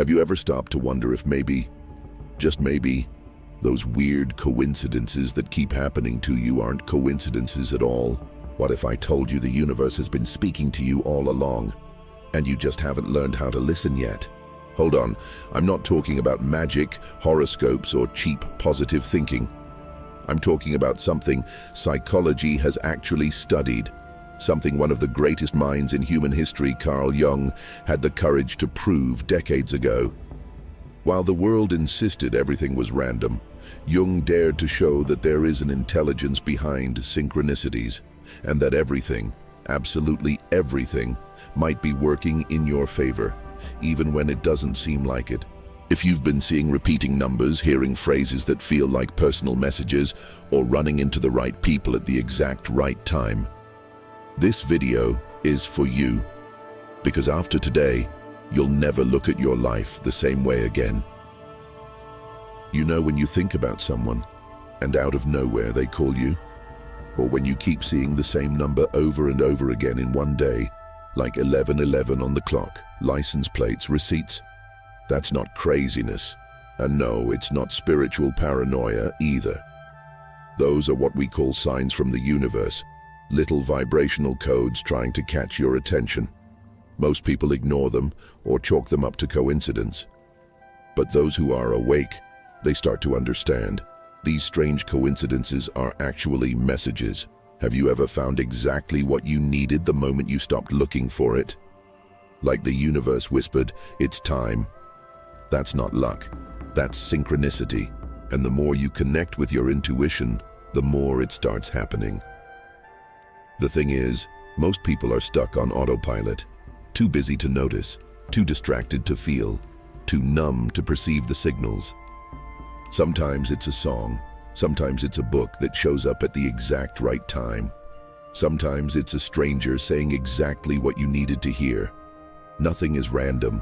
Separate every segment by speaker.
Speaker 1: Have you ever stopped to wonder if maybe, just maybe, those weird coincidences that keep happening to you aren't coincidences at all? What if I told you the universe has been speaking to you all along, and you just haven't learned how to listen yet? Hold on, I'm not talking about magic, horoscopes, or cheap positive thinking. I'm talking about something psychology has actually studied, something one of the greatest minds in human history, Carl Jung, had the courage to prove decades ago. While the world insisted everything was random, Jung dared to show that there is an intelligence behind synchronicities, and that everything, absolutely everything, might be working in your favor, even when it doesn't seem like it. If you've been seeing repeating numbers, hearing phrases that feel like personal messages, or running into the right people at the exact right time, this video is for you. Because after today, you'll never look at your life the same way again. You know when you think about someone, and out of nowhere they call you? Or when you keep seeing the same number over and over again in one day, like 1111 on the clock, license plates, receipts? That's not craziness. And no, it's not spiritual paranoia either. Those are what we call signs from the universe, little vibrational codes trying to catch your attention. Most people ignore them or chalk them up to coincidence. But those who are awake, they start to understand. These strange coincidences are actually messages. Have you ever found exactly what you needed the moment you stopped looking for it? Like the universe whispered, "It's time." That's not luck. That's synchronicity. And the more you connect with your intuition, the more it starts happening. The thing is, most people are stuck on autopilot. Too busy to notice, too distracted to feel, too numb to perceive the signals. Sometimes it's a song, sometimes it's a book that shows up at the exact right time. Sometimes it's a stranger saying exactly what you needed to hear. Nothing is random,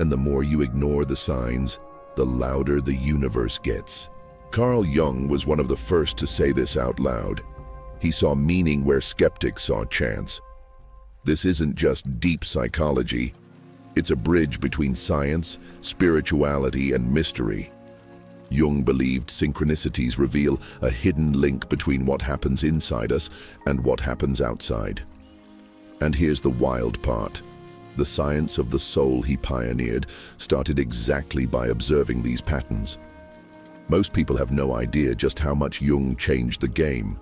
Speaker 1: and the more you ignore the signs, the louder the universe gets. Carl Jung was one of the first to say this out loud. He saw meaning where skeptics saw chance. This isn't just deep psychology. It's a bridge between science, spirituality, and mystery. Jung believed synchronicities reveal a hidden link between what happens inside us and what happens outside. And here's the wild part. The science of the soul he pioneered started exactly by observing these patterns. Most people have no idea just how much Jung changed the game.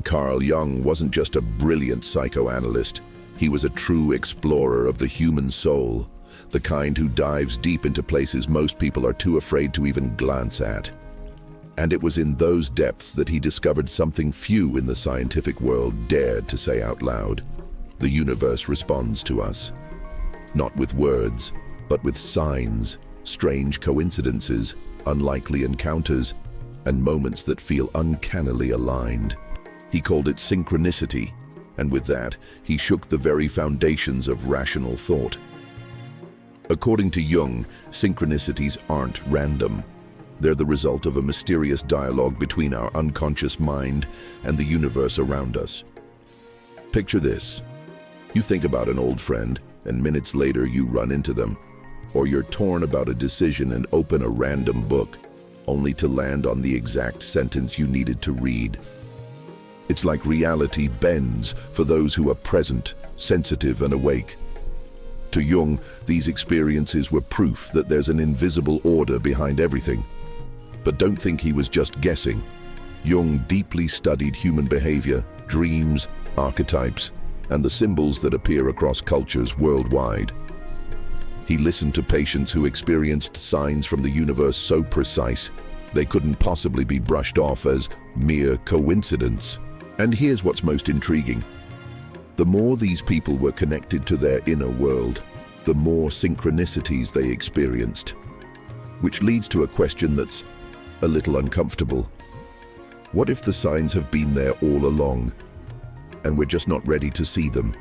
Speaker 1: Carl Jung wasn't just a brilliant psychoanalyst. He was a true explorer of the human soul, the kind who dives deep into places most people are too afraid to even glance at. And it was in those depths that he discovered something few in the scientific world dared to say out loud. The universe responds to us, not with words, but with signs, strange coincidences, unlikely encounters, and moments that feel uncannily aligned. He called it synchronicity, and with that, he shook the very foundations of rational thought. According to Jung, synchronicities aren't random. They're the result of a mysterious dialogue between our unconscious mind and the universe around us. Picture this. You think about an old friend, and minutes later you run into them. Or you're torn about a decision and open a random book, only to land on the exact sentence you needed to read. It's like reality bends for those who are present, sensitive, and awake. To Jung, these experiences were proof that there's an invisible order behind everything. But don't think he was just guessing. Jung deeply studied human behavior, dreams, archetypes, and the symbols that appear across cultures worldwide. He listened to patients who experienced signs from the universe so precise, they couldn't possibly be brushed off as mere coincidence. And here's what's most intriguing. The more these people were connected to their inner world, the more synchronicities they experienced. Which leads to a question that's a little uncomfortable. What if the signs have been there all along, and we're just not ready to see them?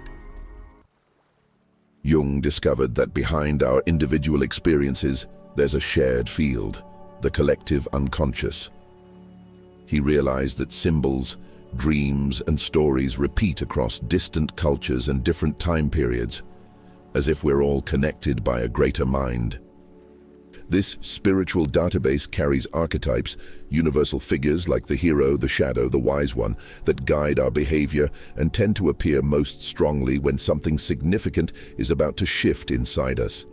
Speaker 1: Jung discovered that behind our individual experiences, there's a shared field, the collective unconscious. He realized that symbols, dreams, and stories repeat across distant cultures and different time periods, as if we're all connected by a greater mind. This spiritual database carries archetypes, universal figures like the hero, the shadow, the wise one, that guide our behavior and tend to appear most strongly when something significant is about to shift inside us.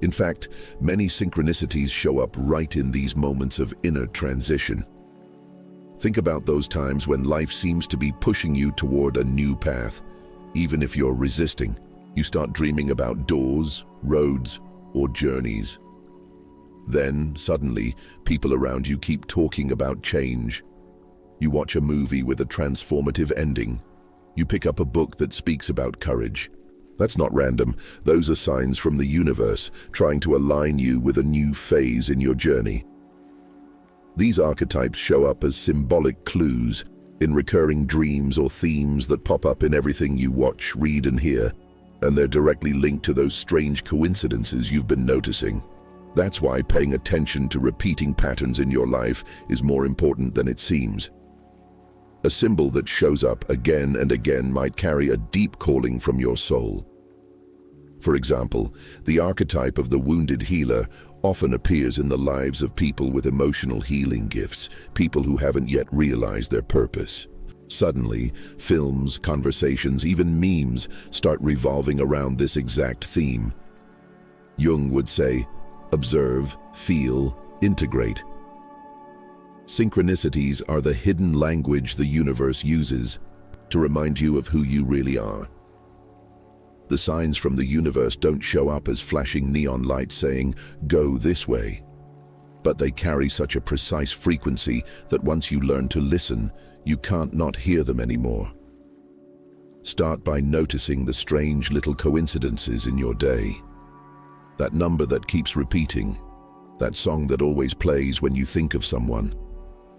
Speaker 1: In fact, many synchronicities show up right in these moments of inner transition. Think about those times when life seems to be pushing you toward a new path. Even if you're resisting, you start dreaming about doors, roads, or journeys. Then, suddenly, people around you keep talking about change. You watch a movie with a transformative ending. You pick up a book that speaks about courage. That's not random. Those are signs from the universe, trying to align you with a new phase in your journey. These archetypes show up as symbolic clues in recurring dreams or themes that pop up in everything you watch, read, and hear, and they're directly linked to those strange coincidences you've been noticing. That's why paying attention to repeating patterns in your life is more important than it seems. A symbol that shows up again and again might carry a deep calling from your soul. For example, the archetype of the wounded healer often appears in the lives of people with emotional healing gifts, people who haven't yet realized their purpose. Suddenly, films, conversations, even memes start revolving around this exact theme. Jung would say, observe, feel, integrate. Synchronicities are the hidden language the universe uses to remind you of who you really are. The signs from the universe don't show up as flashing neon lights saying, "Go this way." But they carry such a precise frequency that once you learn to listen, you can't not hear them anymore. Start by noticing the strange little coincidences in your day. That number that keeps repeating, that song that always plays when you think of someone,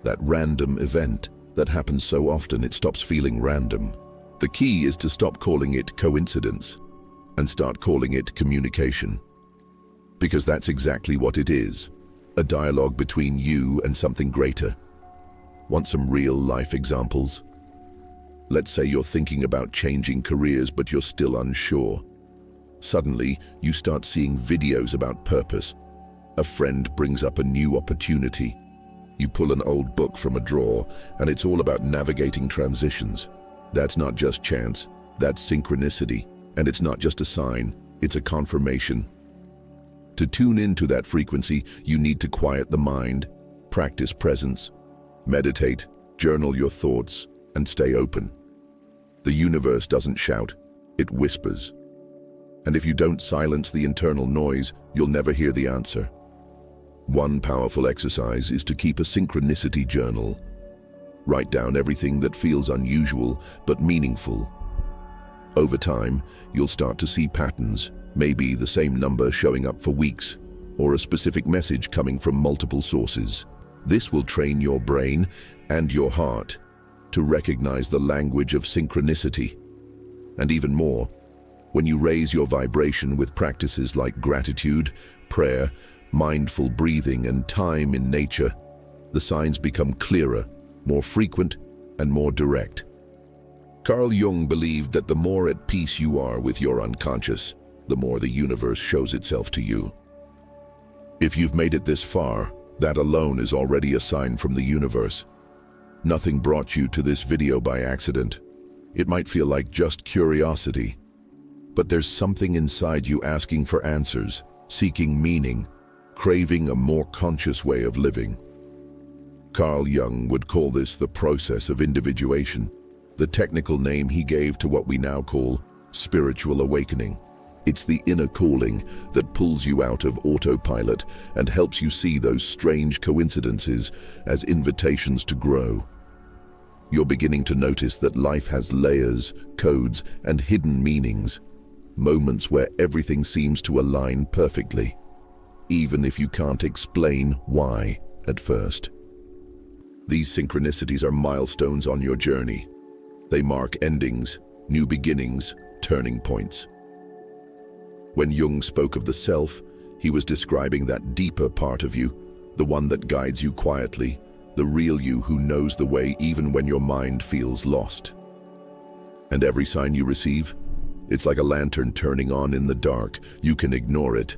Speaker 1: that random event that happens so often it stops feeling random. The key is to stop calling it coincidence and start calling it communication. Because that's exactly what it is, a dialogue between you and something greater. Want some real-life examples? Let's say you're thinking about changing careers but you're still unsure. Suddenly, you start seeing videos about purpose. A friend brings up a new opportunity. You pull an old book from a drawer, and it's all about navigating transitions. That's not just chance, that's synchronicity. And it's not just a sign, it's a confirmation. To tune into that frequency, you need to quiet the mind, practice presence, meditate, journal your thoughts, and stay open. The universe doesn't shout, it whispers. And if you don't silence the internal noise, you'll never hear the answer. One powerful exercise is to keep a synchronicity journal. Write down everything that feels unusual but meaningful. Over time, you'll start to see patterns, maybe the same number showing up for weeks, or a specific message coming from multiple sources. This will train your brain and your heart to recognize the language of synchronicity. And even more, when you raise your vibration with practices like gratitude, prayer, mindful breathing, and time in nature, the signs become clearer, more frequent, and more direct. Carl Jung believed that the more at peace you are with your unconscious, the more the universe shows itself to you. If you've made it this far, that alone is already a sign from the universe. Nothing brought you to this video by accident. It might feel like just curiosity, but there's something inside you asking for answers, seeking meaning, craving a more conscious way of living. Carl Jung would call this the process of individuation, the technical name he gave to what we now call spiritual awakening. It's the inner calling that pulls you out of autopilot and helps you see those strange coincidences as invitations to grow. You're beginning to notice that life has layers, codes, and hidden meanings, moments where everything seems to align perfectly, even if you can't explain why at first. These synchronicities are milestones on your journey. They mark endings, new beginnings, turning points. When Jung spoke of the self, he was describing that deeper part of you, the one that guides you quietly, the real you who knows the way even when your mind feels lost. And every sign you receive, It's like a lantern turning on in the dark. You can ignore it,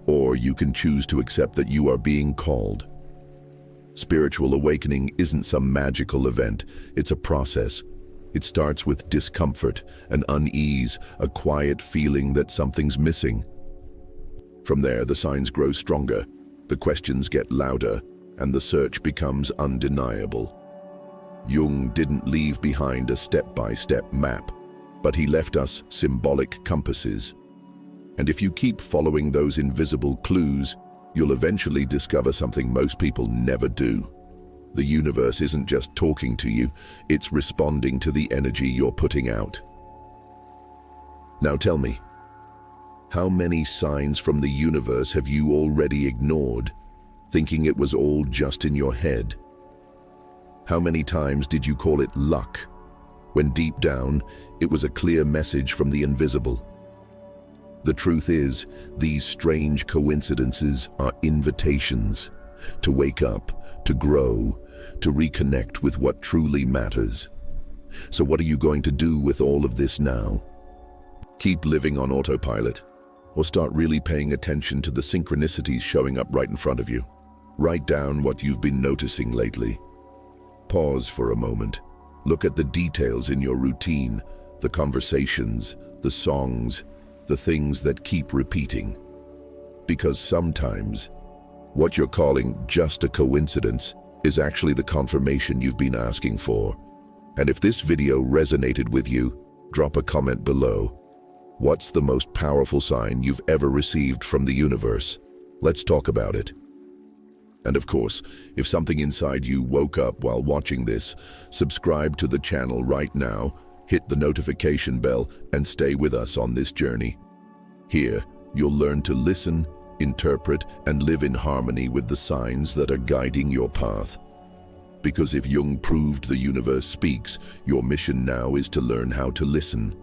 Speaker 1: or you can choose to accept that you are being called. Spiritual awakening isn't some magical event, it's a process. It starts with discomfort, an unease, a quiet feeling that something's missing. From there, the signs grow stronger, the questions get louder, and the search becomes undeniable. Jung didn't leave behind a step-by-step map, but he left us symbolic compasses. And if you keep following those invisible clues, you'll eventually discover something most people never do. The universe isn't just talking to you, it's responding to the energy you're putting out. Now tell me, how many signs from the universe have you already ignored, thinking it was all just in your head? How many times did you call it luck, when deep down, it was a clear message from the invisible? The truth is, these strange coincidences are invitations to wake up, to grow, to reconnect with what truly matters. So what are you going to do with all of this now? Keep living on autopilot, or start really paying attention to the synchronicities showing up right in front of you. Write down what you've been noticing lately. Pause for a moment. Look at the details in your routine, the conversations, the songs, the things that keep repeating. Because sometimes, what you're calling just a coincidence is actually the confirmation you've been asking for. And if this video resonated with you, drop a comment below. What's the most powerful sign you've ever received from the universe? Let's talk about it. And of course, if something inside you woke up while watching this, subscribe to the channel right now, hit the notification bell, and stay with us on this journey. Here, you'll learn to listen, interpret, and live in harmony with the signs that are guiding your path. Because if Jung proved the universe speaks, your mission now is to learn how to listen.